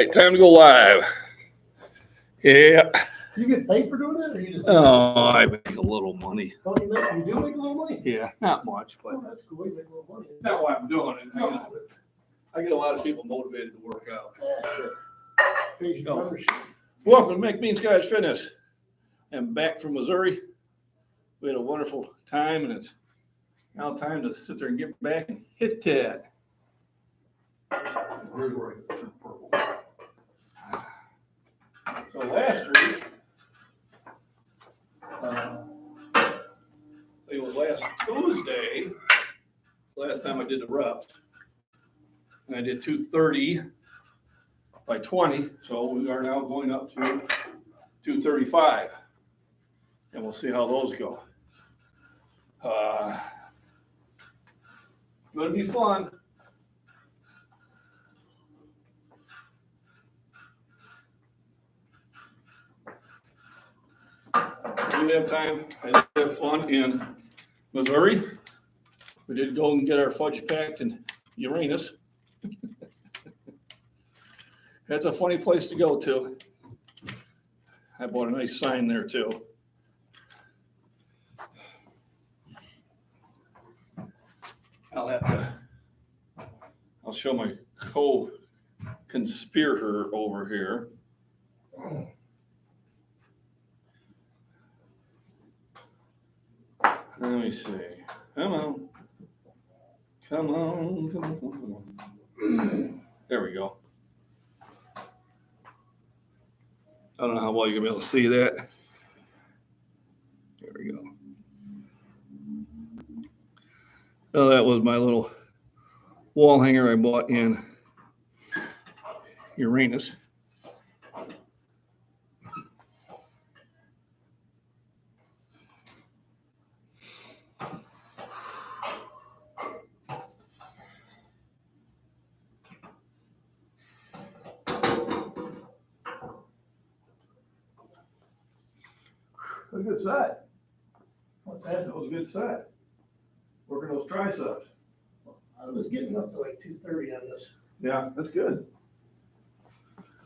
Right, time to go live. Yeah. You get paid for doing that, or you just? Oh, I make a little money. Oh, you do make a little money? Yeah, not much, but Oh, that's cool. You make a little money. that's not why I'm doing it. No. I get a lot of people motivated to work out. Pays your membership. Welcome to MacBean Scottish Fitness. I'm back from Missouri. We had a wonderful time, and it's now time to sit there and get back and hit that. Here's where I turn purple. So last week, it was last Tuesday, last time I did the reps, and I did 230 by 20, so we are now going up to 235, and we'll see how those go. Gonna be fun. We did have time. I did have fun in Missouri. We did go and get our fudge packed in Uranus. That's a funny place to go to. I bought a nice sign there too. I'll show my co-conspirator over here. Let me see. Come on. Come on. Come on. Come on. There we go. I don't know how well you're going to be able to see that. There we go. Oh, that was my little wall hanger I bought in Uranus. A good set. What's that? That was a good set. Working those triceps. I was getting up to like 230 on this, Yeah, that's good.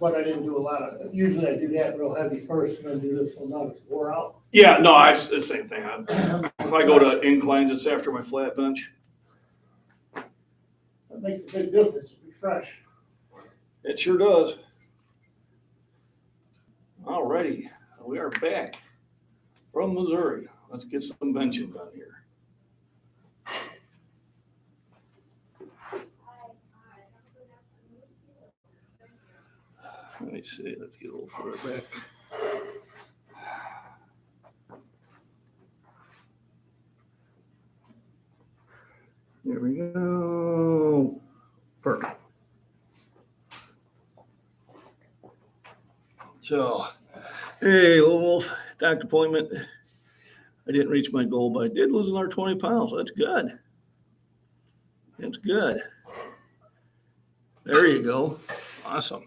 but I didn't do a lot of, usually I do that real heavy first and then do this one, not as wore out. Yeah, no, it's the same thing. If I go to inclines, it's after my flat bench. That makes a big difference, to be fresh. It sure does. Alrighty, we are back from Missouri. Let's get some benching done here. Let me see, let's get a little further back. There we go. Perfect. So, hey, Little Wolf, doctor appointment. I didn't reach my goal, but I did lose another 20 pounds. So that's good. That's good. There you go. Awesome.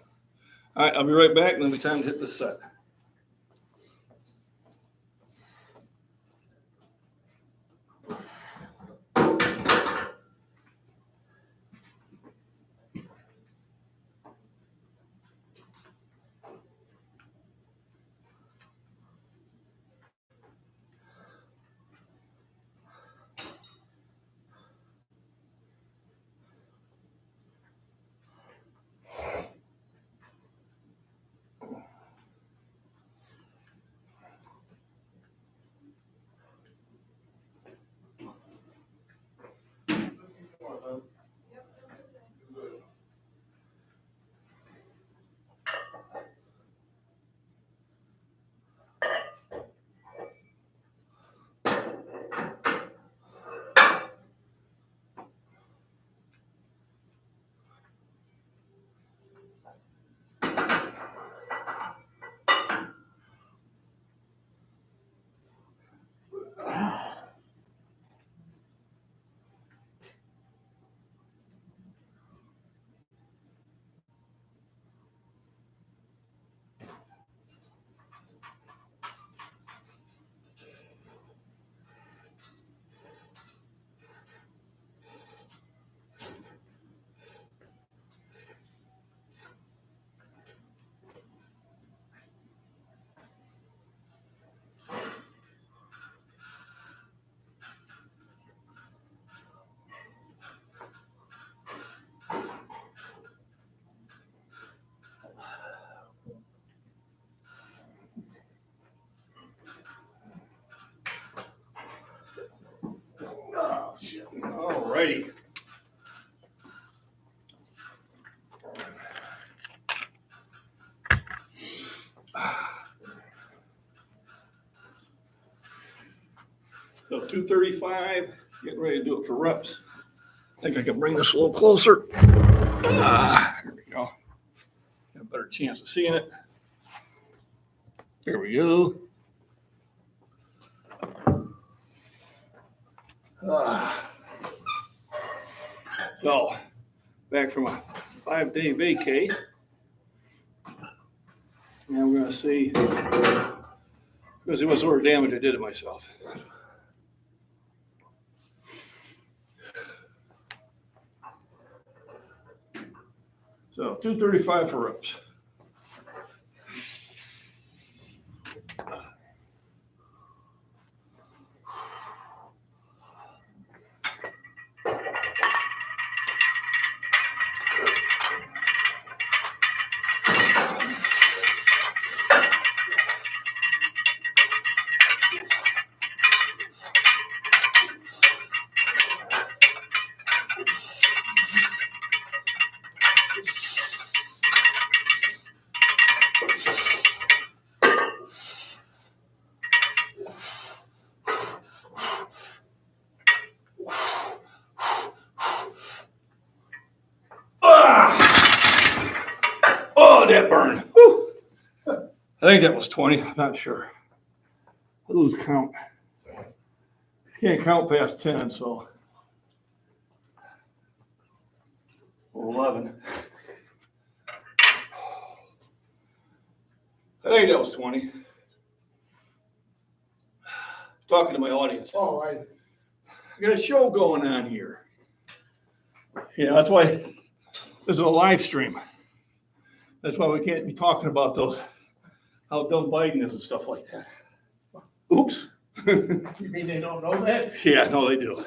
All right, I'll be right back, and it'll be time to hit the set. righty. So 235, getting ready to do it for reps. I think I can bring this a little closer. There we go. Got a better chance of seeing it. There we go. So, back from a 5-day vacay. Now we're gonna see, because it was sort of damage, I did it myself. So 235 for reps. Oh, that burned. Whew. I think that was 20. I'm not sure. I lose count. Can't count past 10, so. Or 11. I think that was 20. Talking to my audience. Oh, I got a show going on here. Yeah, that's why this is a live stream. That's why we can't be talking about those, how dumb Biden is and stuff like that. Oops. you mean they don't know that? Yeah, no, they do.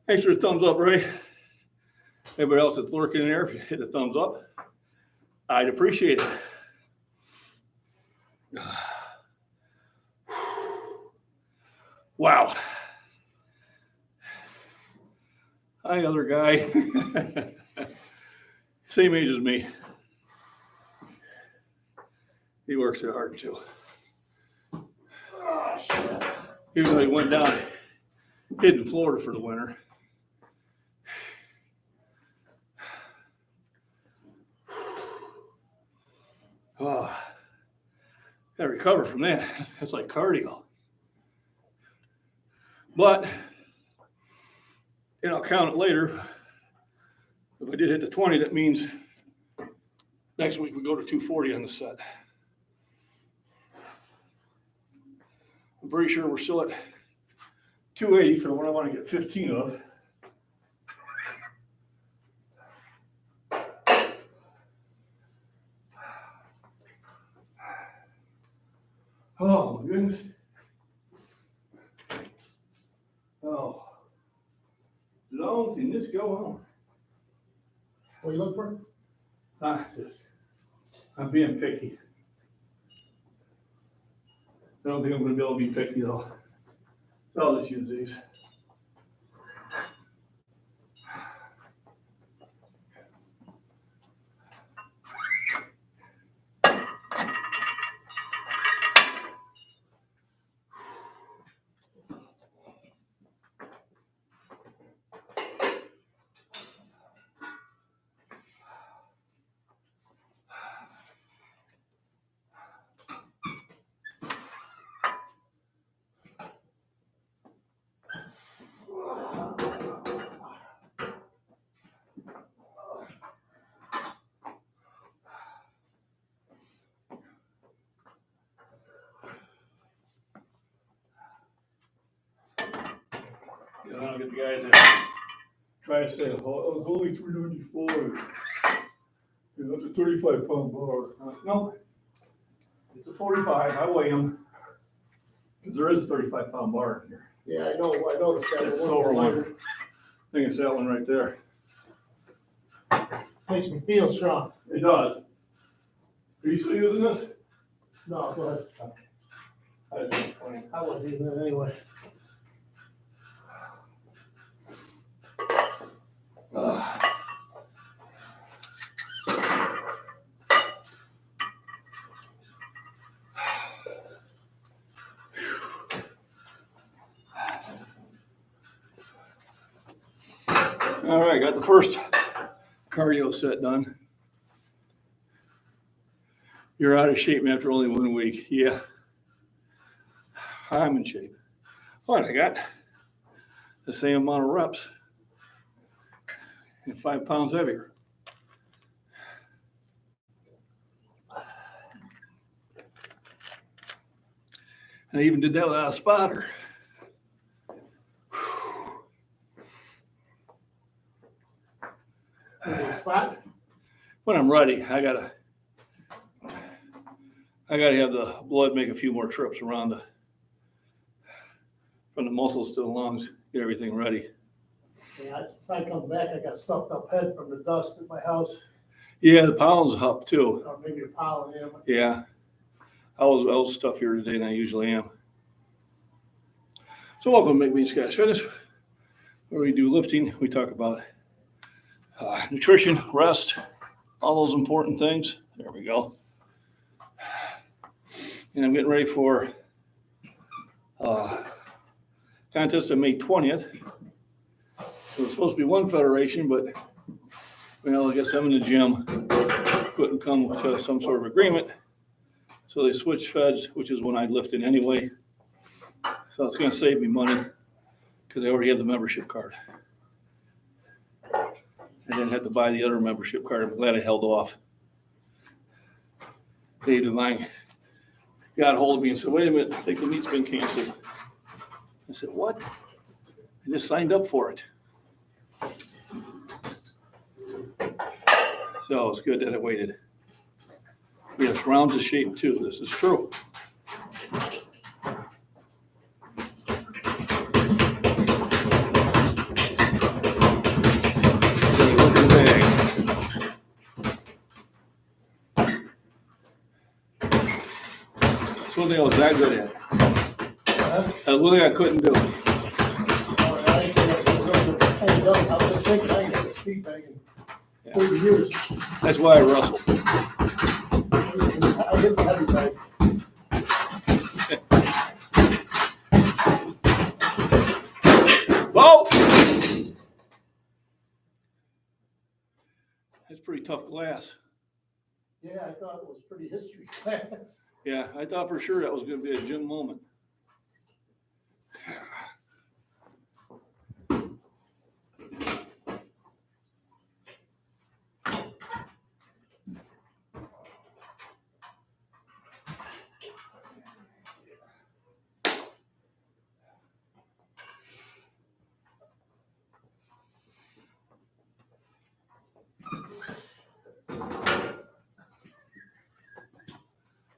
Thanks for the thumbs up, Ray. Everybody else that's lurking in there, if you hit the thumbs up, I'd appreciate it. Wow. Hi, other guy. Same age as me. He works at hard too. Oh, shit. Even though he went down, hid in Florida for the winter. Oh, gotta recover from that. That's like cardio. But, I'll count it later. If I did hit the 20, that means next week we go to 240 on the set. I'm pretty sure we're still at 280 for the one I want to get 15 of. Oh my goodness. Oh. Long can this go on? What are you looking for? I'm being picky. I don't think I'm going to be able to be picky though. So I'll just use these. I'll get the guys that try to say, oh, it's only 394. It's a 35-pound bar. No, it's a 45. I weigh them because there is a 35-pound bar in here. Yeah, I know. I noticed that. It's over one. I think it's that one right there. Makes me feel strong. It does. Are you still using this? No, go ahead. I wasn't using it anyway. All right, got the first cardio set done. You're out of shape after only 1 week. Yeah, I'm in shape. But I got the same amount of reps and 5 pounds heavier. And I even did that without a spotter. Spot? When I'm ready, I gotta have the blood make a few more trips around from the muscles to the lungs, get everything ready. Yeah, so I come back, I got a stuffed up head from the dust at my house, Yeah, the pollen's up too. or maybe the pollen in. Yeah, I was stuffier today than I usually am. So welcome to MacBean Scottish Fitness, where we do lifting. We talk about nutrition, rest, all those important things. There we go. And I'm getting ready for contest on May 20th. So it's supposed to be one federation, but well, I guess I'm in the gym. Couldn't come to some sort of agreement. So they switched feds, which is when I lift in anyway. So it's going to save me money because I already have the membership card. I didn't have to buy the other membership card. I'm glad I held off. Dave Devine got a hold of me and said, wait a minute, I think the meet's been canceled. I said, what? I just signed up for it. So it's good that I waited. Yes, rounds of shape too. This is true. That's one thing I was that good at. That's one thing I couldn't do. I was just thinking I got a speed bag in 30 years. That's why I wrestle. I hit the heavy bag. Whoa! That's pretty tough glass. Yeah, I thought it was pretty history class. Yeah, I thought for sure that was going to be a gym moment.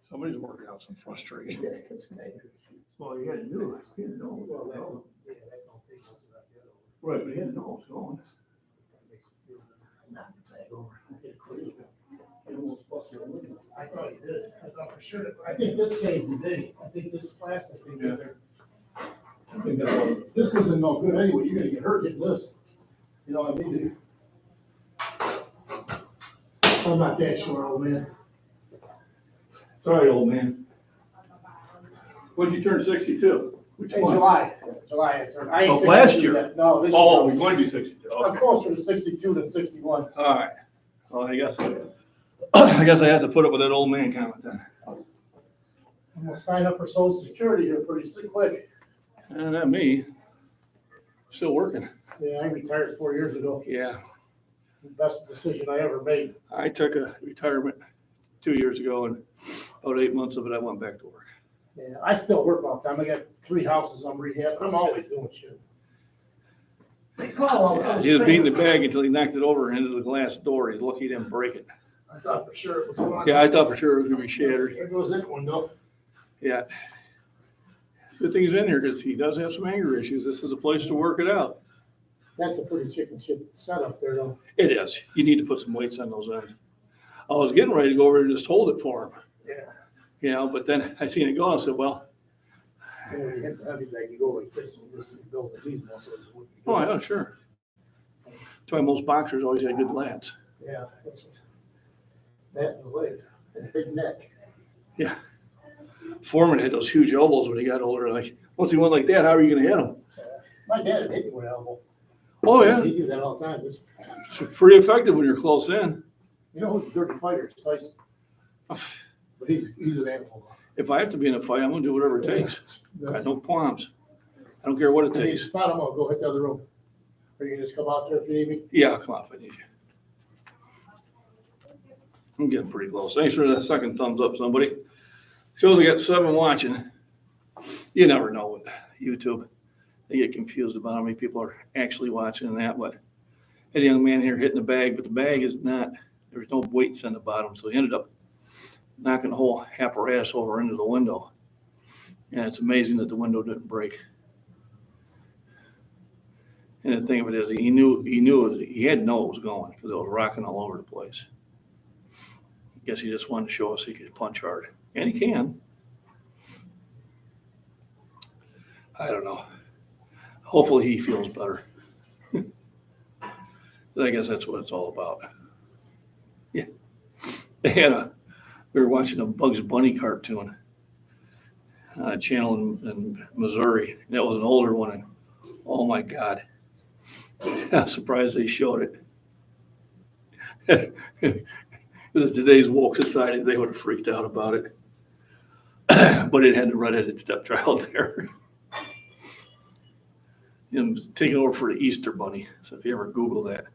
Somebody's working out some frustration. Well, you had to do it. You had to know. Right, but you had to know what's going. I thought he did. I thought for sure. I think this saved the day. I think this plastic thing in there. I think this isn't no good anyway. You're gonna get hurt getting this. You know what I mean? I'm not that sure, old man. Sorry, old man. When did you turn 62? Which In one? July I turned. I ain't Oh, 62 last year? yet. No, this Oh, year. we're going to do 62. I'm Okay. closer to 62 than 61. All right. Well, I guess I have to put up with that old man comment then. I'm gonna sign up for Social Security here pretty quick. Not me. Still working. Yeah, I retired 4 years ago. Yeah. Best decision I ever made. I took a retirement 2 years ago, and about 8 months of it, I went back to work. Yeah, I still work all the time. I got 3 houses I'm rehabbing. I'm always doing shit. They call Yeah, he was beating the bag until he knocked it over into the glass door. He's lucky he didn't break it. I thought for sure it was one. Yeah, I thought for sure it was going to be shattered. There goes that window. Yeah. It's a good thing he's in here because he does have some anger issues. This is a place to work it out. That's a pretty chicken shit setup there, though. It is. You need to put some weights on those ends. I was getting ready to go over and just hold it for him. Yeah. You know, but then I seen it go. I said, well, And when you hit the heavy leg, you go like this, and this is built the knees muscles. Oh, yeah, sure. That's why most boxers always had good lats. Yeah, that's what, that and the legs, and a big neck. Yeah. Foreman had those huge elbows when he got older. Like, once he went like that, how are you going to hit him? My dad had hit me with an elbow. Oh, yeah. He did that all the time. It's pretty effective when you're close in. You know who's a dirty fighter? It's Tyson. But he's an animal. If I have to be in a fight, I'm going to do whatever it takes. Got no qualms. I don't care what it If you takes. spot him, I'll go hit the other room. Are you gonna just come out there if you need me? Yeah, I'll come out if I need you. I'm getting pretty close. Thanks for the second thumbs up, somebody. Shows I got 7 watching. You never know with YouTube. They get confused about how many people are actually watching and that. But I had a young man here hitting the bag, but the bag is not, there's no weights on the bottom. So he ended up knocking the whole apparatus over into the window. And it's amazing that the window didn't break. And the thing of it is, he knew he had to know it was going because it was rocking all over the place. I guess he just wanted to show us he could punch hard. And he can. I don't know. Hopefully he feels better. I guess that's what it's all about. Yeah. We were watching a Bugs Bunny cartoon channel in Missouri. And that was an older one. And oh my God. I'm surprised they showed it. Because today's woke society, they would have freaked out about it. But it had the redheaded stepchild there. Taking over for the Easter Bunny. So if you ever Google that.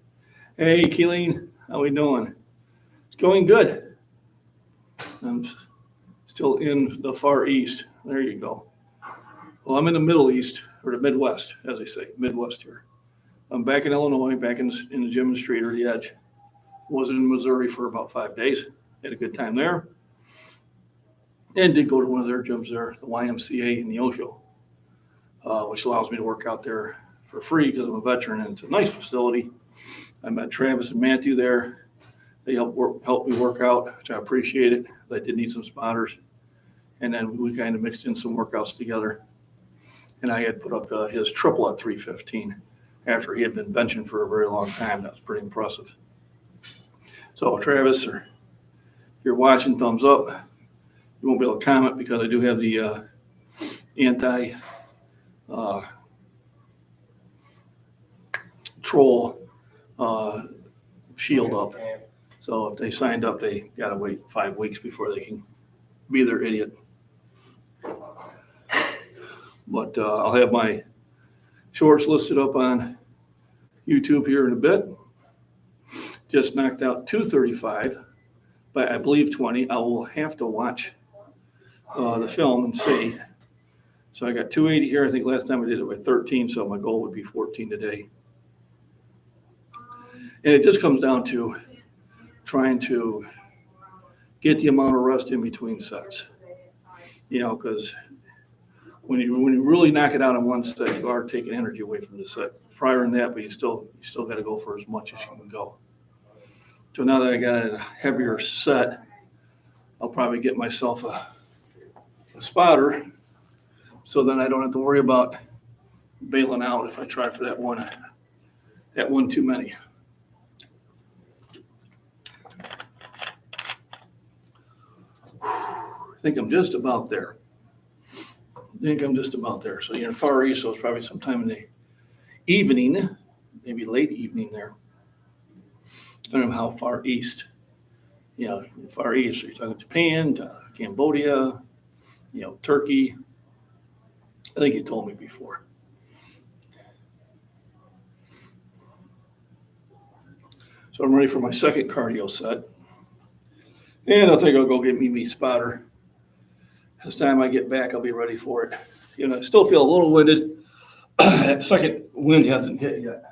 Hey, Keeleen, how we doing? It's going good. I'm still in the Far East. There you go. Well, I'm in the Middle East, or the Midwest, as they say, Midwest here. I'm back in Illinois, back in the gym and street or the edge. Was in Missouri for about 5 days. Had a good time there. And did go to one of their gyms there, the YMCA in the Osho, which allows me to work out there for free because I'm a veteran and it's a nice facility. I met Travis and Matthew there. They helped me work out, which I appreciate it. I did need some spotters. And then we kind of mixed in some workouts together. And I had put up his triple at 315 after he had been benching for a very long time. That was pretty impressive. So Travis, if you're watching, thumbs up. You won't be able to comment because I do have the anti troll shield up. So if they signed up, they got to wait 5 weeks before they can be their idiot. But I'll have my shorts listed up on YouTube here in a bit. Just knocked out 235, but I believe 20. I will have to watch the film and see. So I got 280 here. I think last time I did it by 13, so my goal would be 14 today. And it just comes down to trying to get the amount of rest in between sets. Because when you really knock it out in one set, you are taking energy away from the set prior in that, but you still got to go for as much as you can go. So now that I got a heavier set, I'll probably get myself a spotter, so then I don't have to worry about bailing out if I try for that one too many. I think I'm just about there. So you're in Far East, so it's probably sometime in the evening, maybe late evening there. Depending on how far east. Far East, so you're talking Japan, Cambodia, Turkey. I think you told me before. So I'm ready for my second cardio set. And I think I'll go get me spotter. This time I get back, I'll be ready for it. I still feel a little winded. That second wind hasn't hit yet.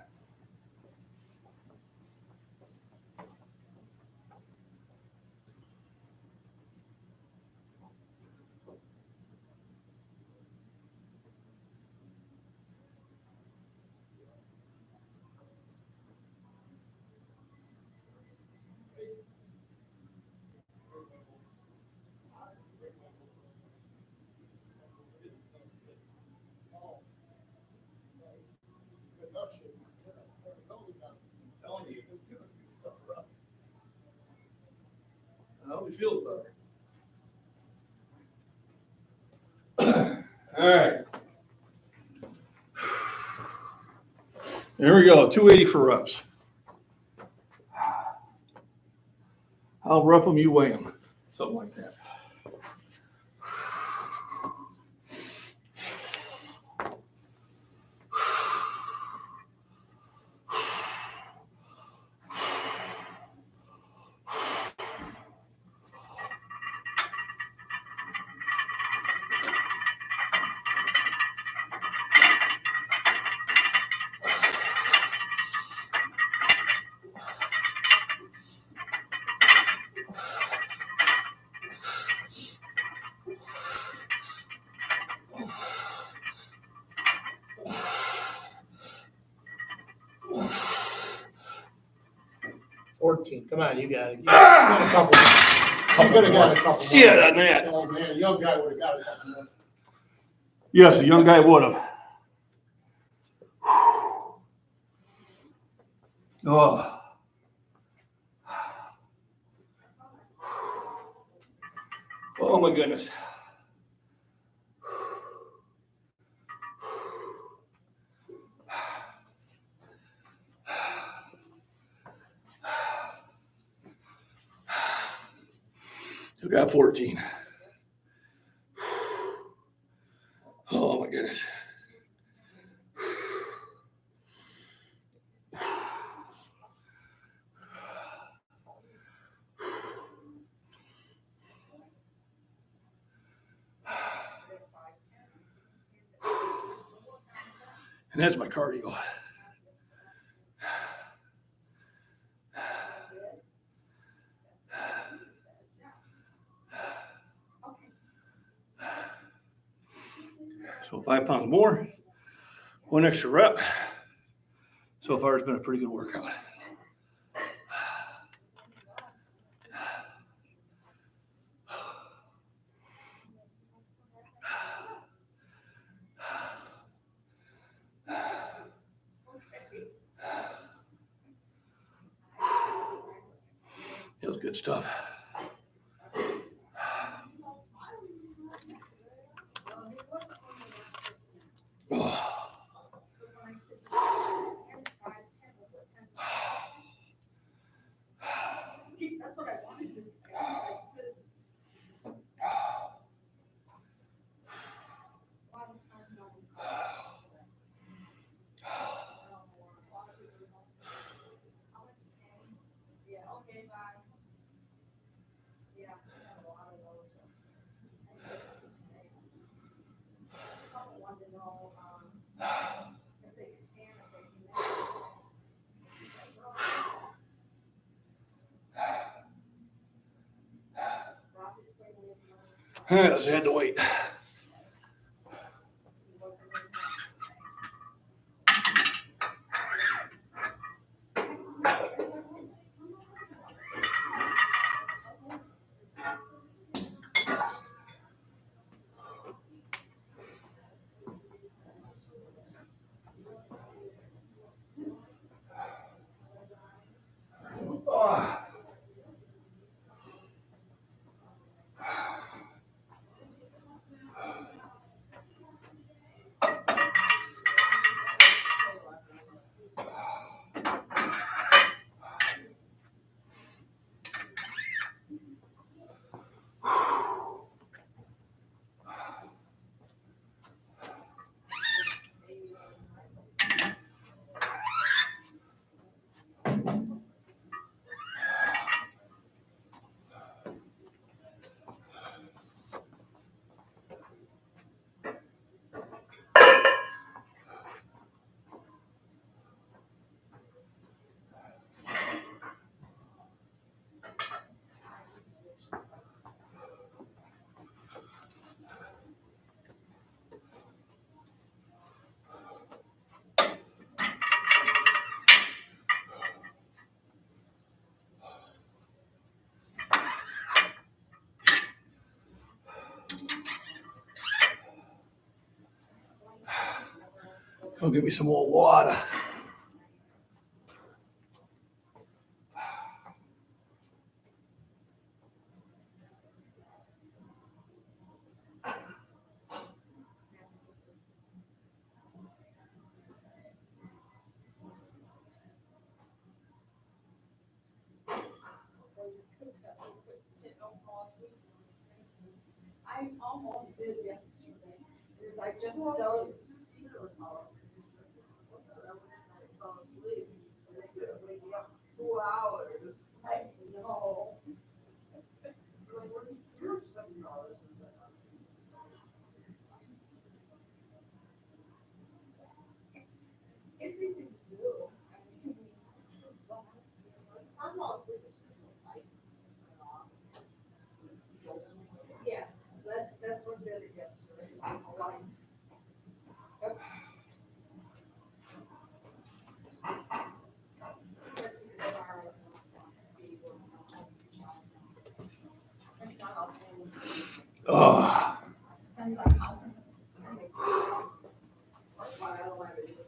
Hope you feel better. All right. There we go, 280 for reps. How rough them you weigh them, something like that. Come on, you got it. You got a couple. You could have got a couple. Shit on that. Oh, man, a young guy would have got a couple more. Yes, a young guy would have. Oh. Oh my goodness. You got 14. Oh my goodness. And that's my cardio. So 5 pounds more, 1 extra rep. So far, it's been a pretty good workout. It was good stuff. Oh. All right, let's add the weight. Go get me some more water. I almost did yesterday, because I just dozed. Fell asleep, and they couldn't wake me up 2 hours. I know. It's easy to do. I mean, I'm fall asleep at night. Yes, that's what did it yesterday, the lights. Yep. Oh, Depends on how. That's why I don't like it.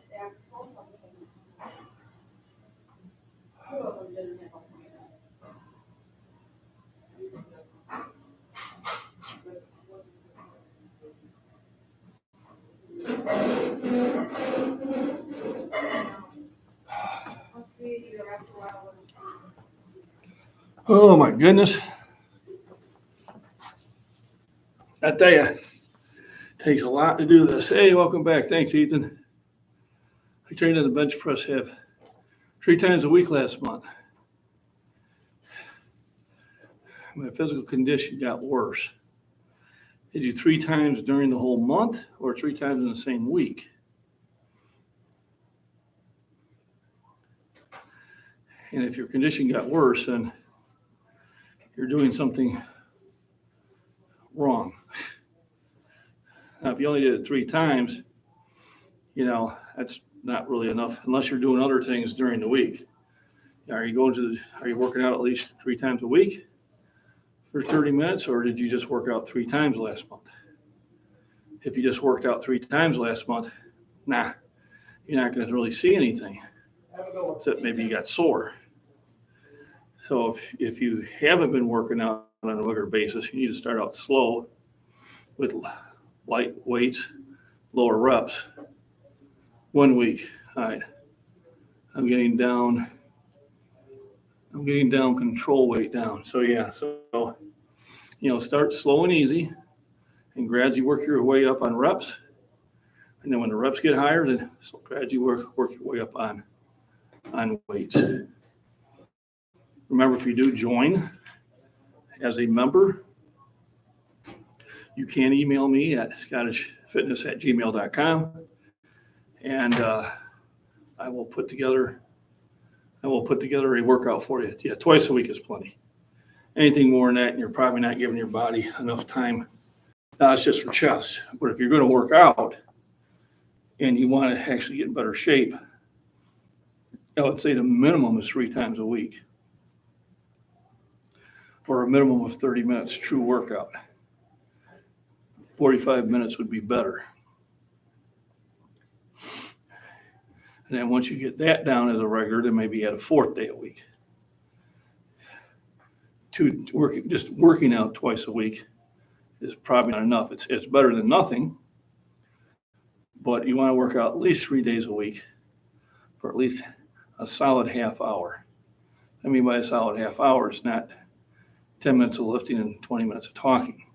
Yeah, most of them. Two of them didn't have appointments. Let's see here after a while. oh my goodness. I tell you, it takes a lot to do this. Hey, welcome back. Thanks, Ethan. I trained on the bench press have 3 times a week last month. My physical condition got worse. Did you 3 times during the whole month or 3 times in the same week? And if your condition got worse, then you're doing something wrong. Now, if you only did it 3 times, that's not really enough unless you're doing other things during the week. Are you working out at least 3 times a week for 30 minutes, or did you just work out 3 times last month? If you just worked out 3 times last month, you're not going to really see anything, except maybe you got sore. So if you haven't been working out on a regular basis, you need to start out slow with light weights, lower reps. 1 week. All right. I'm getting down control weight down. So start slow and easy and gradually work your way up on reps. And then when the reps get higher, then gradually work your way up on weights. Remember, if you do join as a member, you can email me at scottishfitness@gmail.com, and I will put together a workout for you. Yeah, twice a week is plenty. Anything more than that, and you're probably not giving your body enough time. It's just for chest. But if you're going to work out and you want to actually get in better shape, I would say the minimum is 3 times a week for a minimum of 30 minutes true workout. 45 minutes would be better. And then once you get that down as a regular, then maybe add a 4th day a week. Just working out twice a week is probably not enough. It's better than nothing, but you want to work out at least 3 days a week for at least a solid half hour. I mean by a solid half hour, it's not 10 minutes of lifting and 20 minutes of talking.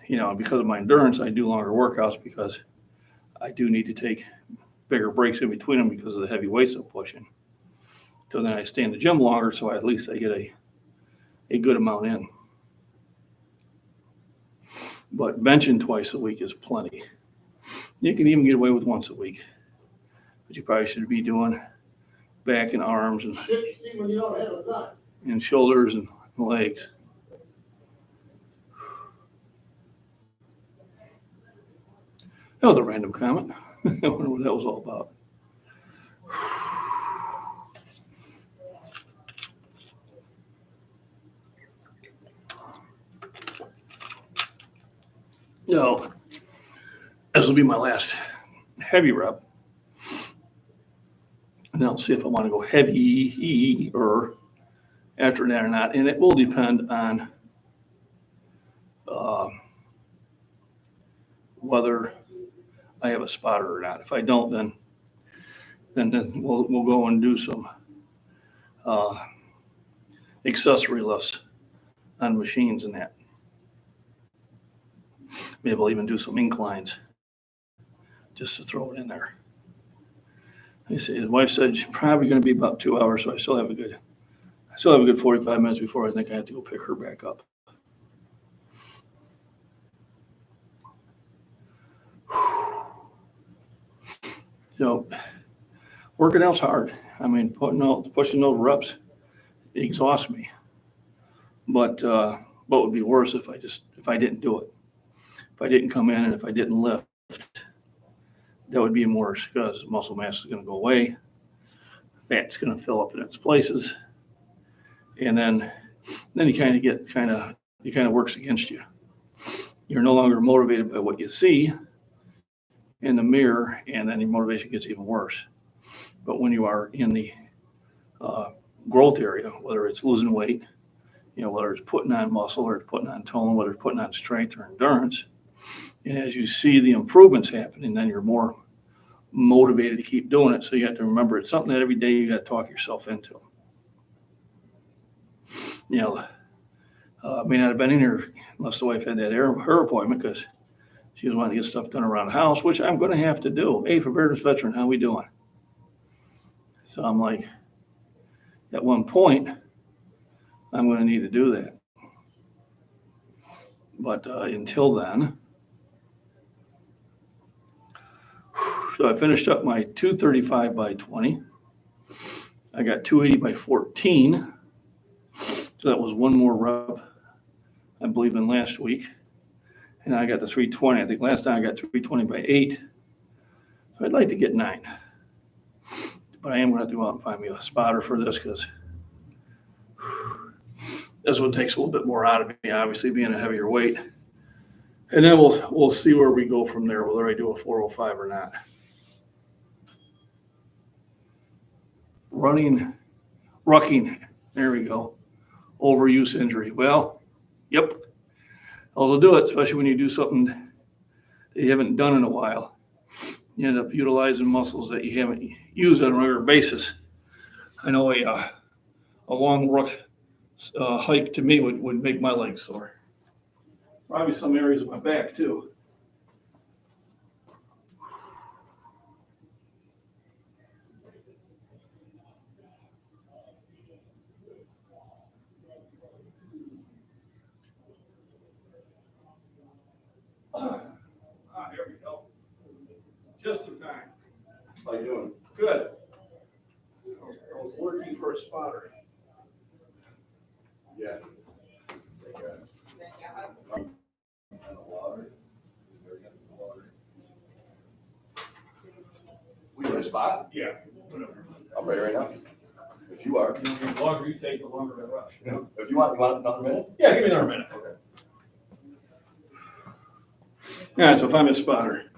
Because of my endurance, I do longer workouts because I do need to take bigger breaks in between them because of the heavy weights I'm pushing. So then I stay in the gym longer, so at least I get a good amount in. But benching twice a week is plenty. You can even get away with once a week. But you probably should be doing back and arms and shoulders and legs. That was a random comment. I wonder what that was all about. This will be my last heavy rep. And then I'll see if I want to go heavy or after that or not. And it will depend on whether I have a spotter or not. If I don't, then we'll go and do some accessory lifts on machines and that. Maybe I'll even do some inclines just to throw it in there. He said, his wife said she's probably going to be about 2 hours, so I still have a good 45 minutes before I think I have to go pick her back up. So working out's hard. I mean, pushing those reps exhausts me. But what would be worse if I didn't do it? If I didn't come in and if I didn't lift, that would be worse because muscle mass is going to go away. Fat's going to fill up in its places. And then you kind of works against you. You're no longer motivated by what you see in the mirror, and then your motivation gets even worse. But when you are in the growth area, whether it's losing weight, whether it's putting on muscle or it's putting on tone, whether it's putting on strength or endurance, and as you see the improvements happening, then you're more motivated to keep doing it. So you have to remember it's something that every day you got to talk yourself into. I may not have been in here unless the wife had that her appointment because she was wanting to get stuff done around the house, which I'm going to have to do. Hey, for Beardless Veteran, how we doing? So I'm like, at one point, I'm going to need to do that. But until then, so I finished up my 235 by 20. I got 280 by 14. So that was one more rep, I believe, than last week. And I got the 320. I think last time I got 320 by 8. So I'd like to get 9. But I am going to go out and find me a spotter for this because this one takes a little bit more out of me, obviously being a heavier weight. And then we'll see where we go from there, whether I do a 405 or not. Rucking, there we go. Overuse injury. Well, yep. I'll do it, especially when you do something that you haven't done in a while. You end up utilizing muscles that you haven't used on a regular basis. I know a long ruck hike to me would make my legs sore. Probably some areas of my back too. Here we go. Just in time. How you doing? Good. I was working for a spotter. Yeah. We in a spot? Yeah. Whatever. I'm ready right now. If you are. The longer you take, the longer I rush. If you want another minute? Yeah, give me another minute. Okay. All right, so if I'm a spotter,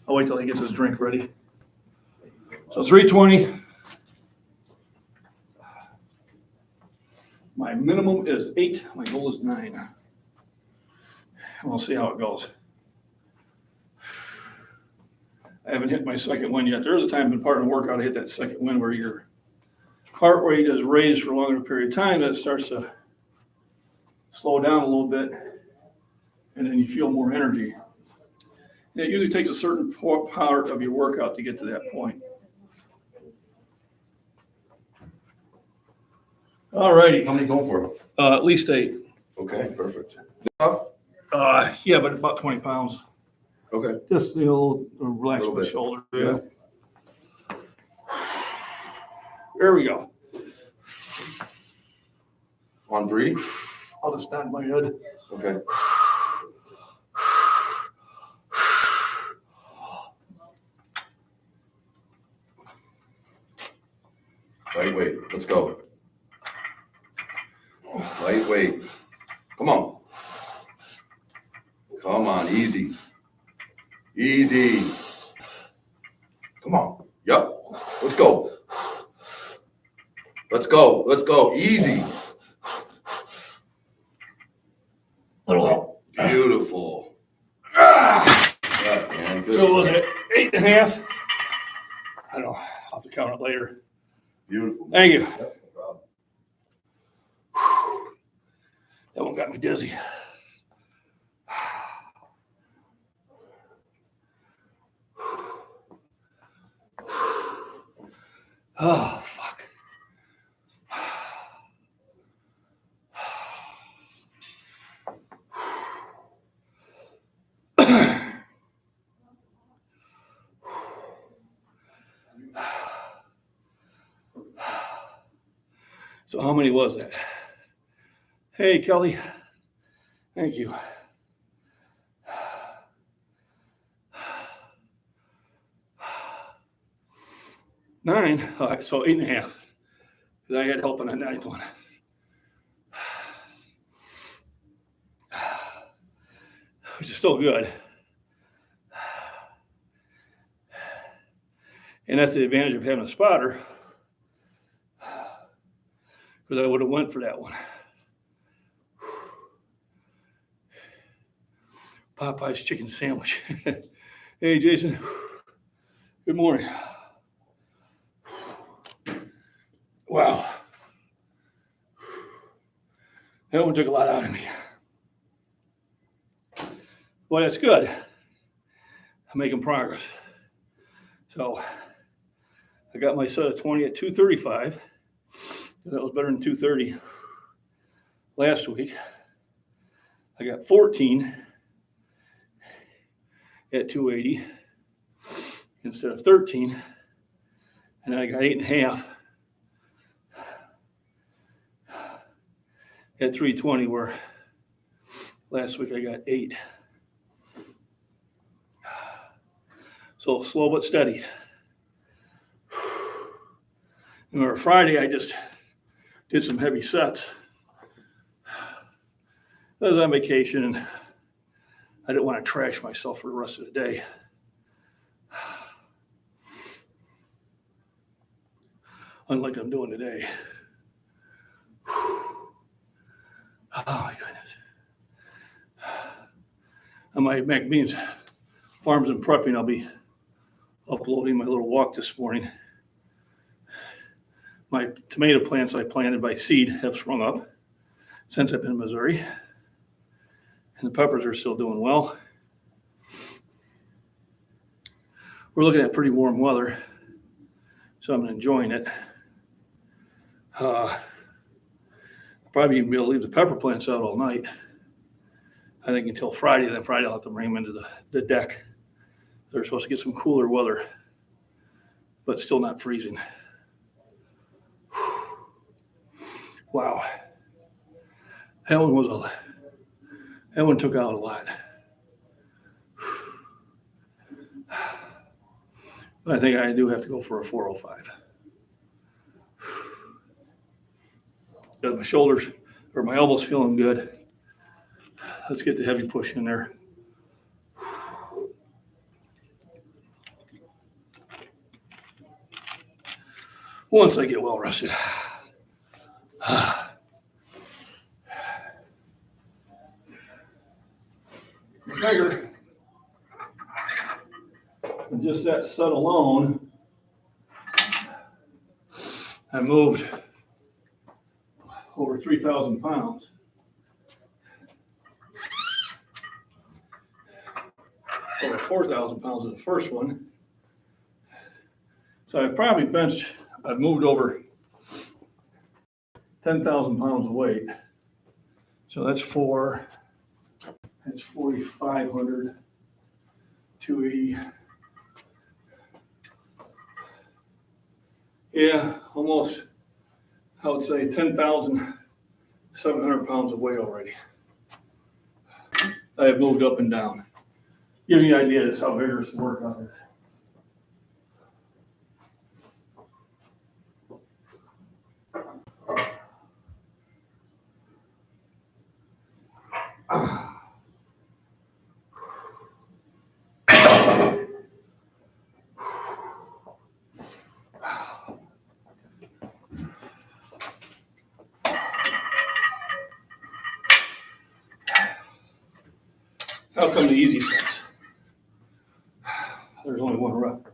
I'll wait till he gets his drink ready. So 320. My minimum is 8. My goal is 9. And we'll see how it goes. I haven't hit my second one yet. There's a time in part of the workout I hit that second one where your heart rate is raised for a longer period of time. That starts to slow down a little bit, and then you feel more energy. And it usually takes a certain part of your workout to get to that point. All righty. How many going for? At least 8. Okay, perfect. Tough? Yeah, but about 20 pounds. Okay. Just the old relax Little my bit. shoulder. Yeah. There we go. On 3? I'll just nod my head. Okay. Lightweight. Let's go. Lightweight. Come on. Come on. Easy. Easy. Come on. Yep. Let's go. Let's go. Let's go. Easy. Beautiful. Yeah, man. Good So was stuff. it 8.5? I don't know. I'll have to count it later. Beautiful. Thank you. Yep, no problem. That one got me dizzy. Oh, fuck. So how many was that? Hey, Kelly. Thank you. Nine. All right, so 8.5. Because I had help on that ninth one. Which is still good. And that's the advantage of having a spotter. Because I would have went for that one. Popeye's chicken sandwich. Hey, Jason. Good morning. Wow. That one took a lot out of me. Well, that's good. I'm making progress. So I got my set of 20 at 235. That was better than 230 last week. I got 14 at 280 instead of 13. And I got 8.5 at 320, where last week I got 8. So slow but steady. Remember Friday, I just did some heavy sets. I was on vacation and I didn't want to trash myself for the rest of the day. Unlike I'm doing today. Oh my goodness. On my MacBean's Farms and Prepping, I'll be uploading my little walk this morning. My tomato plants I planted by seed have sprung up since I've been in Missouri. And the peppers are still doing well. We're looking at pretty warm weather, so I'm enjoying it. Probably even be able to leave the pepper plants out all night. I think until Friday, then Friday I'll have to bring them into the deck. They're supposed to get some cooler weather, but still not freezing. Wow. That one took out a lot. But I think I do have to go for a 405. Got my shoulders or my elbows feeling good. Let's get the heavy push in there. Once I get well rested. McGregor, and just that set alone, I moved over 3,000 pounds. Over 4,000 pounds in the first one. So I've moved over 10,000 pounds of weight. So that's 4,500, 280. Yeah, almost, I would say 10,700 pounds of weight already. I have moved up and down. Give you an idea, that's how vigorous the workout is. How come the easy sets? There's only one rep.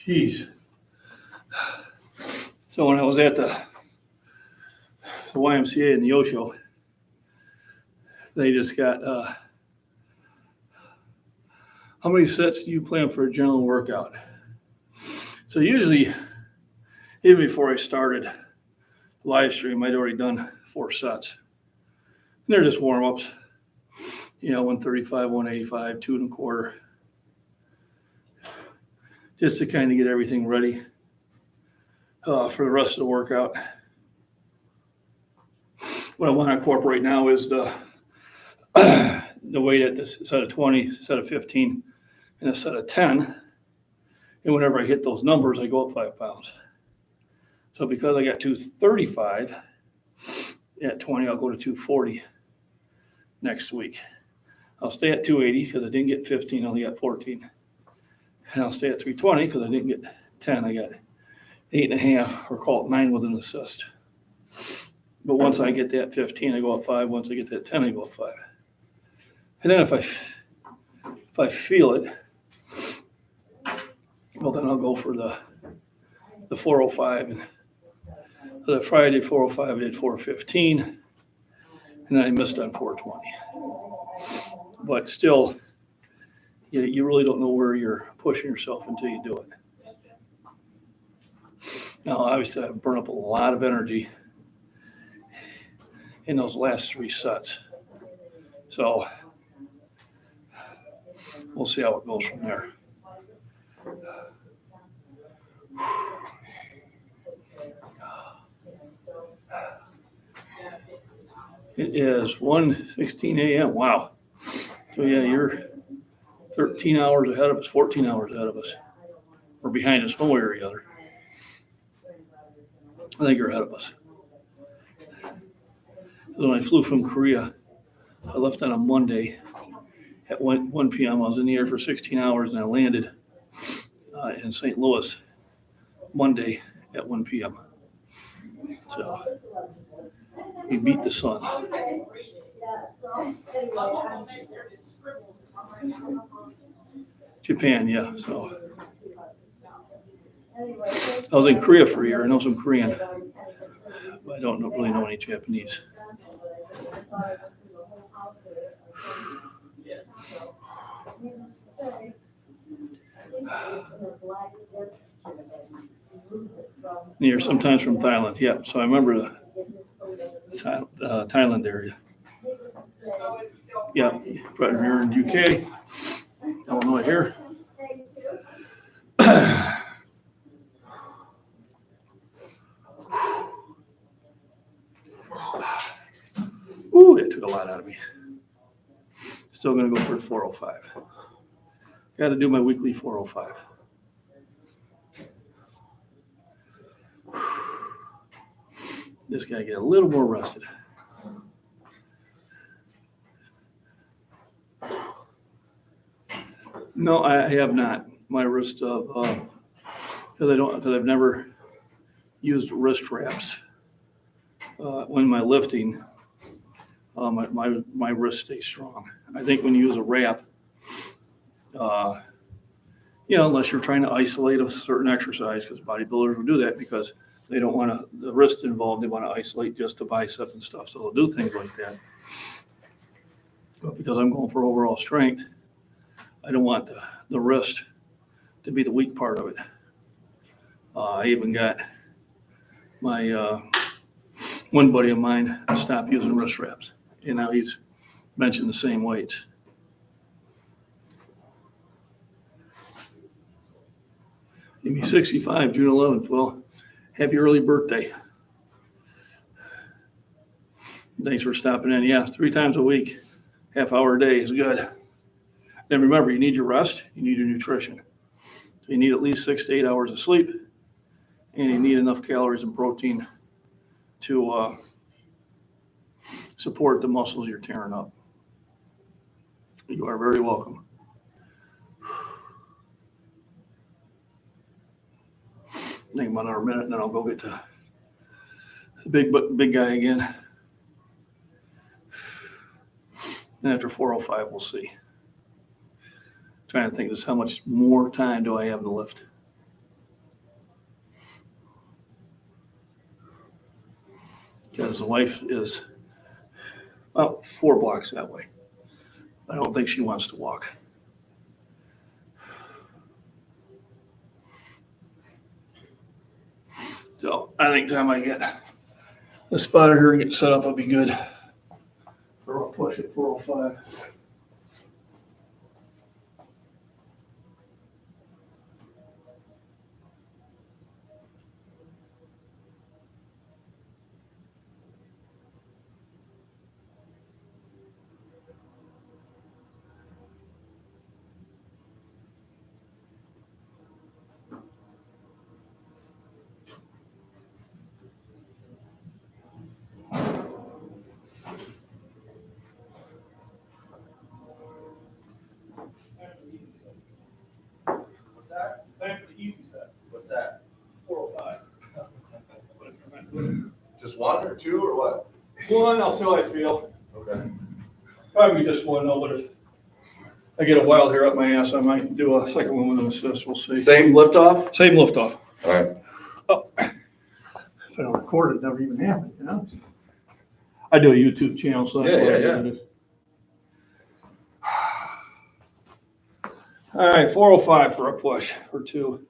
Jeez. So when I was at the YMCA in the Osho, they just got, how many sets do you plan for a general workout? So usually, even before I started the live stream, I'd already done 4 sets. And they're just warm-ups, 135, 185, 2 1/4. Just to kind of get everything ready for the rest of the workout. What I want to incorporate now is the weight at this set of 20, set of 15, and a set of 10. And whenever I hit those numbers, I go up 5 pounds. So because I got 235 at 20, I'll go to 240 next week. I'll stay at 280 because I didn't get 15, I only got 14. And I'll stay at 320 because I didn't get 10, I got 8.5, or call it 9 with an assist. But once I get that 15, I go up 5. Once I get that 10, I go up 5. And then if I feel it, well, then I'll go for the 405. And the Friday I did 405, I did 415, and then I missed on 420. But still, you really don't know where you're pushing yourself until you do it. Now, obviously, I've burned up a lot of energy in those last 3 sets. So we'll see how it goes from there. It is 1:16 a.m. Wow. So yeah, you're 13 hours ahead of us, 14 hours ahead of us. Or behind us one way or the other. I think you're ahead of us. When I flew from Korea, I left on a Monday at 1 p.m. I was in the air for 16 hours, and I landed in St. Louis Monday at 1 p.m. So we beat the sun. Japan, yeah. So I was in Korea for a year. I know some Korean, but I don't really know any Japanese. You're sometimes from Thailand, yeah. So I remember the Thailand area. Yeah, right here in UK, Illinois here. Ooh, that took a lot out of me. Still going to go for the 405. Got to do my weekly 405. This guy get a little more rested. No, I have not. My wrist because I've never used wrist wraps. When my lifting, my wrist stays strong. I think when you use a wrap, unless you're trying to isolate a certain exercise, because bodybuilders will do that because they don't want the wrist involved. They want to isolate just the bicep and stuff. So they'll do things like that. But because I'm going for overall strength, I don't want the wrist to be the weak part of it. I even got my one buddy of mine stopped using wrist wraps, and now he's benching the same weights. Give me 65, June 11th. Well, happy early birthday. Thanks for stopping in. Yeah, 3 times a week, half hour a day is good. Then remember, you need your rest, you need your nutrition. So you need at least 6 to 8 hours of sleep, and you need enough calories and protein to support the muscles you're tearing up. You are very welcome. I think about another minute, and then I'll go get the big guy again. And after 405, we'll see. Trying to think just how much more time do I have to lift. because the wife is about 4 blocks that way. I don't think she wants to walk. So I think time I get the spotter here and get set up, I'll be good. Or I'll push it 405. What's that? Time for the easy set, What's that? 405. Just one or two or what? One, I'll see how I feel. Okay. Probably just one, though, but if I get a wild hair up my ass, I might do a second one with an assist, we'll see. Same liftoff? Same lift off. All right. Oh, if I don't record it, it never even happened, you know? I do a YouTube channel, so that's Yeah, what I yeah, do. All right, 405 for a push, or 2.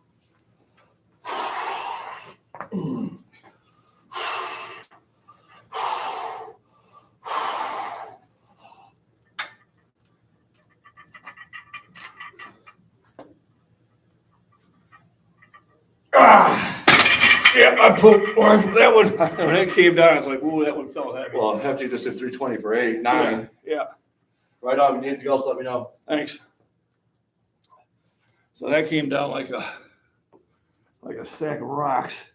Yeah, I put that one, when it came down, it's like, ooh, that one felt heavy. Well, after you just did 320 for 8, 9. Yeah, Right on. If you need anything else, let me know. thanks. So that came down like a sack of rocks.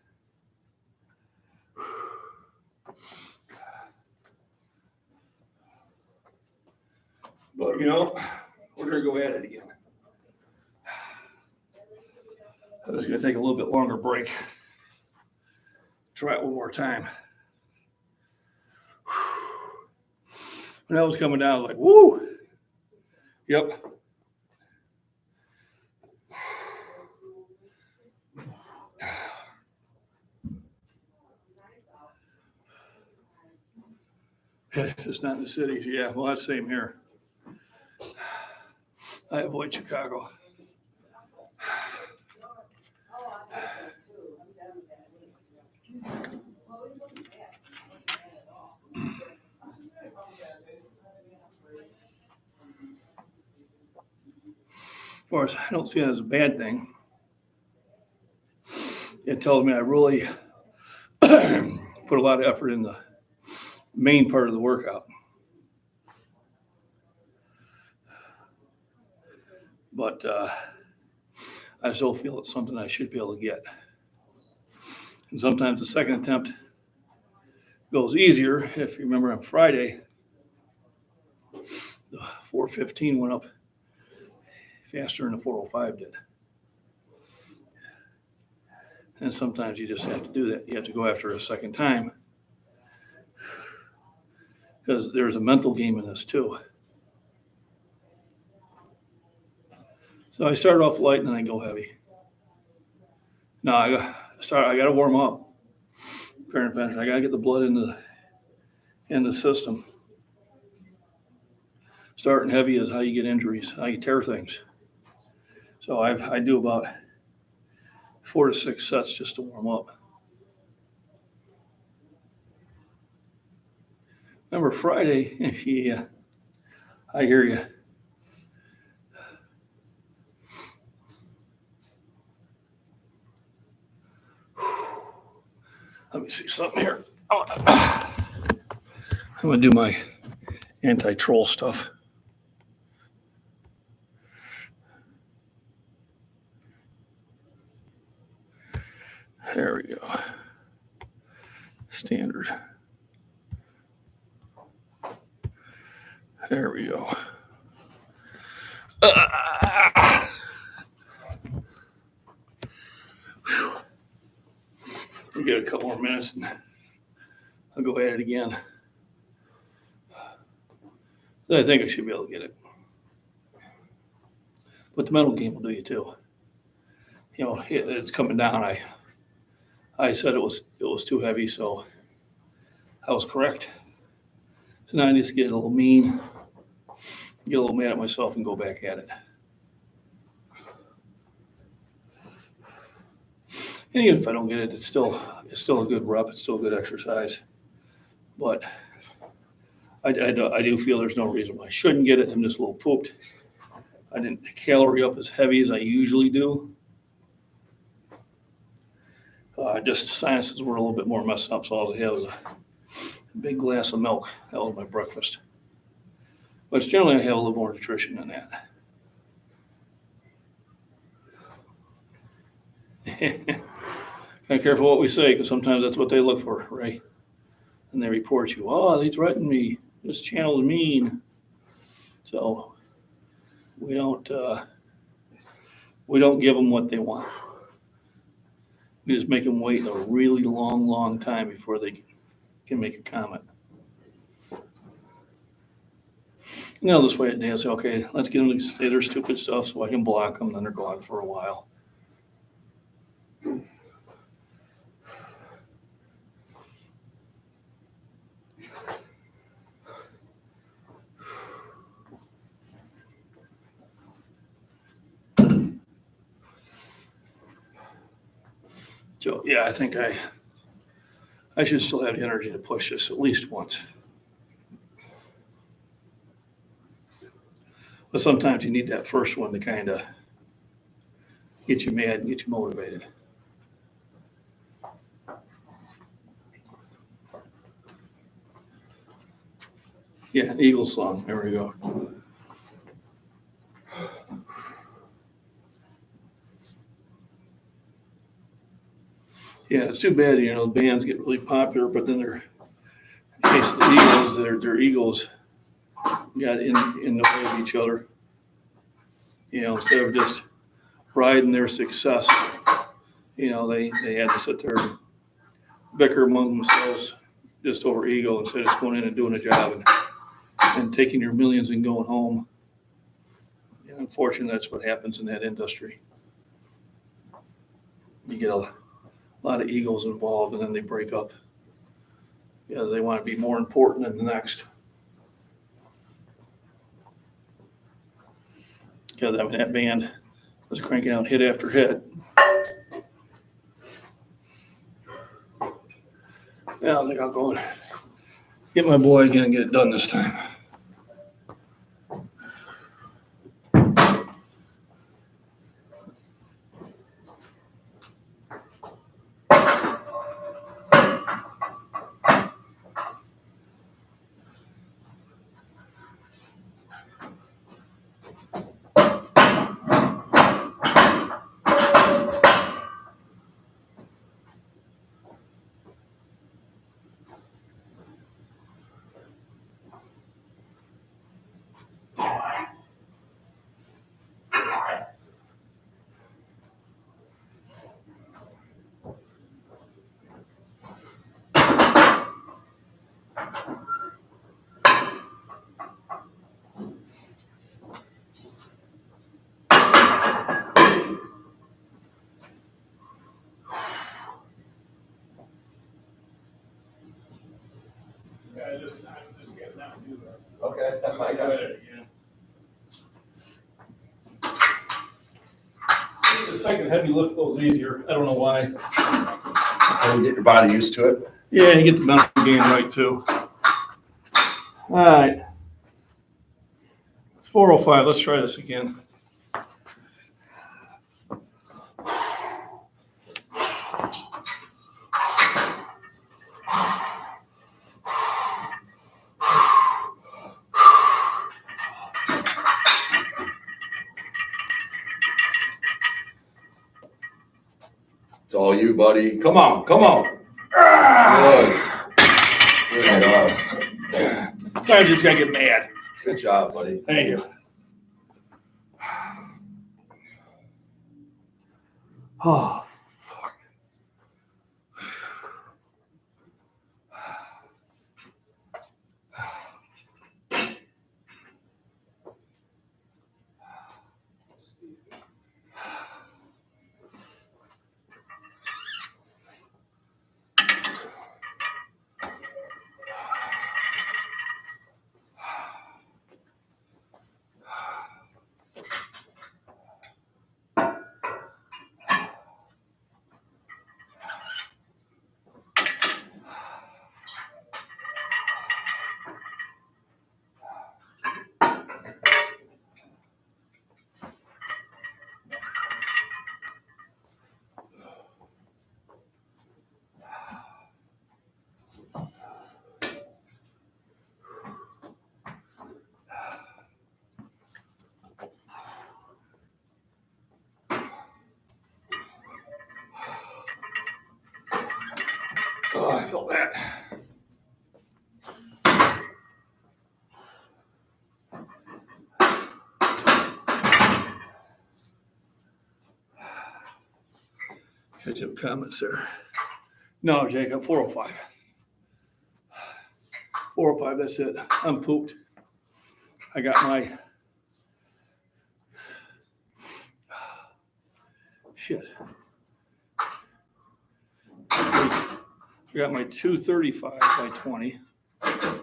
But, you know, we're gonna go at it again. I'm just gonna take a little bit longer break. Try it one more time. When that was coming down, I was like, woo! Yep. It's not in the cities. Yeah, well, that's same here. I avoid Chicago. Of course, I don't see it as a bad thing. It tells me I really put a lot of effort in the main part of the workout. But I still feel it's something I should be able to get. And sometimes the second attempt goes easier. If you remember on Friday, the 415 went up faster than the 405 did. And sometimes you just have to do that. You have to go after it a second time. Because there's a mental game in this too. So I start off light and then I go heavy. No, I got to warm up. I got to get the blood in the system. Starting heavy is how you get injuries, how you tear things. So I do about 4 to 6 sets just to warm up. Remember Friday? Yeah, I hear you. Let me see something here. I'm gonna do my anti-troll stuff. There we go. Standard. There we go. I'll get a couple more minutes and I'll go at it again. I think I should be able to get it. But the mental game will do you too. You know, it's coming down. I said it was too heavy, so I was correct. So now I just get a little mean, get a little mad at myself and go back at it. And even if I don't get it, it's still a good rep, it's still a good exercise. But I do feel there's no reason why I shouldn't get it. I'm just a little pooped. I didn't calorie up as heavy as I usually do. Just sinuses were a little bit more messed up, so all I had was a big glass of milk. That was my breakfast. But generally, I have a little more nutrition than that. Kind of careful what we say, because sometimes that's what they look for, right? And they report you, oh, they threatened me. This channel is mean. So we don't give them what they want. We just make them wait a really long, long time before they can make a comment. And they'll just wait a day and say, okay, let's get them to say their stupid stuff so I can block them, then they're gone for a while. So, yeah, I think I should still have the energy to push this at least once. But sometimes you need that first one to kind of get you mad and get you motivated. Yeah, Eagle song. There we go. Yeah, it's too bad, bands get really popular, but then in case of the Eagles, their egos got in the way of each other. Instead of just riding their success, they had to sit there and bicker among themselves just over ego instead of just going in and doing a job and taking your millions and going home. And unfortunately, that's what happens in that industry. You get a lot of egos involved, and then they break up because they want to be more important than the next. Because that band was cranking out hit after hit. Yeah, I think I'll go and get my boy again and get it done this time. I just get down and do that. Okay, I got you. The second heavy lift goes easier. I don't know why. And you get your body used to it. Yeah, you get the mental game right too. All right. It's 4:05. Let's try this again. It's all you, buddy. Come on, come on. Good job. Sometimes you just gotta get mad. Good job, buddy. Thank you. Oh, fuck. Oh, I felt that. Catch up comments there. No, Jacob, 405. 405, that's it. I'm pooped. I got my shit. I got my 235 by 20. I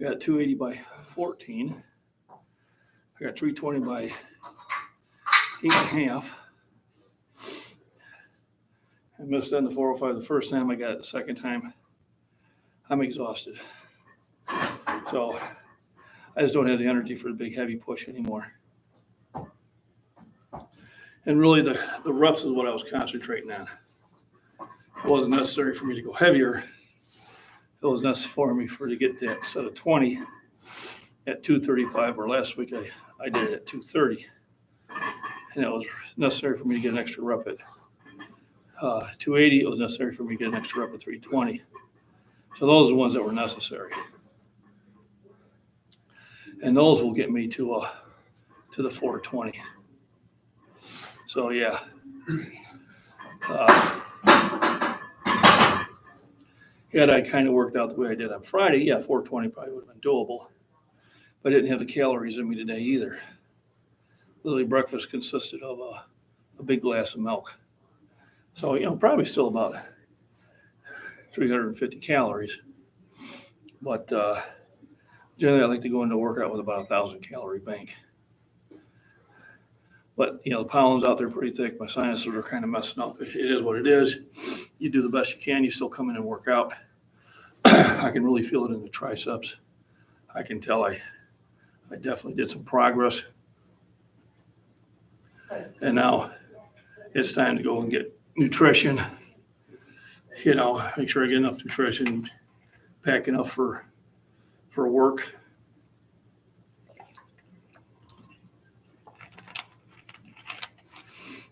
got 280 by 14. I got 320 by 8.5. I missed on the 405 the first time. I got it the second time. I'm exhausted. So I just don't have the energy for the big heavy push anymore. And really the reps is what I was concentrating on. It wasn't necessary for me to go heavier. It was necessary for me to get that set of 20 at 235, or last week I did it at 230. And it was necessary for me to get an extra rep at 280. It was necessary for me to get an extra rep at 320. So those are the ones that were necessary. And those will get me to the 420. So yeah. Had I kind of worked out the way I did on Friday, yeah, 420 probably would have been doable. But I didn't have the calories in me today either. Literally breakfast consisted of a big glass of milk. So, probably still about 350 calories. But generally I like to go into a workout with about 1,000 calorie bank. But, the pollen's out there pretty thick. My sinuses are kind of messing up. It is what it is. You do the best you can. You still come in and work out. I can really feel it in the triceps. I can tell I definitely did some progress. And now it's time to go and get nutrition. Make sure I get enough nutrition, pack enough for work.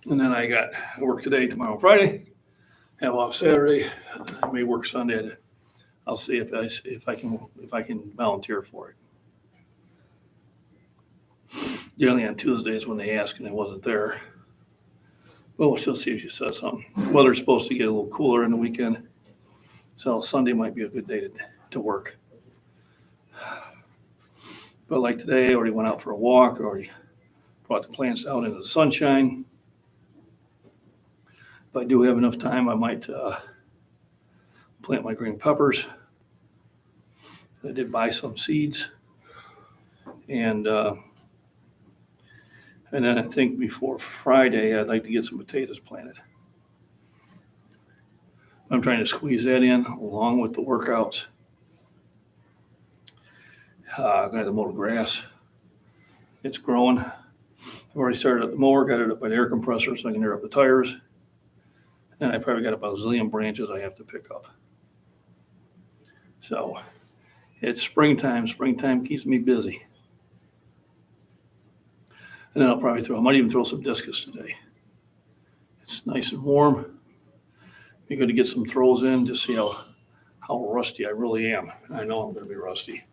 And then I got work today, tomorrow, Friday. Have off Saturday. I may work Sunday. I'll see if I can volunteer for it. Generally on Tuesdays when they ask and I wasn't there. Well, we'll still see if she says something. Weather's supposed to get a little cooler in the weekend, so Sunday might be a good day to work. But like today, I already went out for a walk. I already brought the plants out into the sunshine. If I do have enough time, I might plant my green peppers. I did buy some seeds. And then I think before Friday, I'd like to get some potatoes planted. I'm trying to squeeze that in along with the workouts. I'm going to have to mow the grass. It's growing. I've already started up the mower, got it up by the air compressor so I can air up the tires. And I probably got about a zillion branches I have to pick up. So it's springtime. Springtime keeps me busy. And then I might even throw some discus today. It's nice and warm. Be good to get some throws in to see how rusty I really am. I know I'm going to be rusty.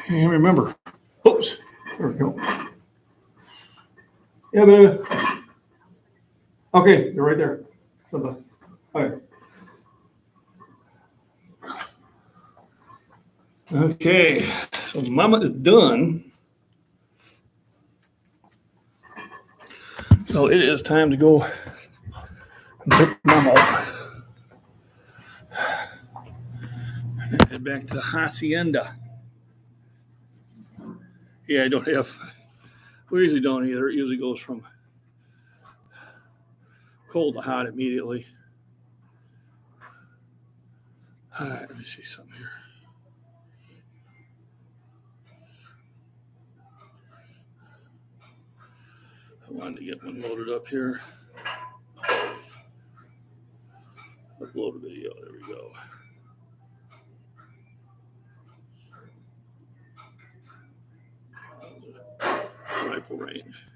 And remember, oops, there we go. Yeah, baby. Okay, you're right there. All right. Okay, so Mama is done. So it is time to go and pick Mama up. Head back to the hacienda. Yeah, I don't have. We usually don't either. It usually goes from cold to hot immediately. All right, let me see something here. I wanted to get one loaded up here. Upload a video. There we go. Rifle range.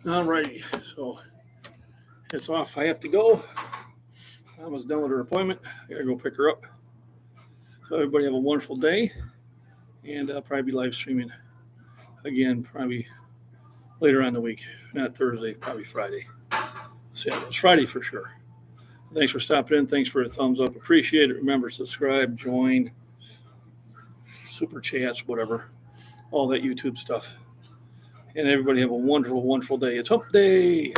All righty, so it's off. I have to go. Mama's done with her appointment. I gotta go pick her up. So everybody have a wonderful day, and I'll probably be live streaming again, probably later on in the week. If not Thursday, probably Friday. So yeah, it's Friday for sure. Thanks for stopping in. Thanks for a thumbs up. Appreciate it. Remember, subscribe, join, super chats, whatever, all that YouTube stuff. And everybody have a wonderful, wonderful day. It's Hump Day.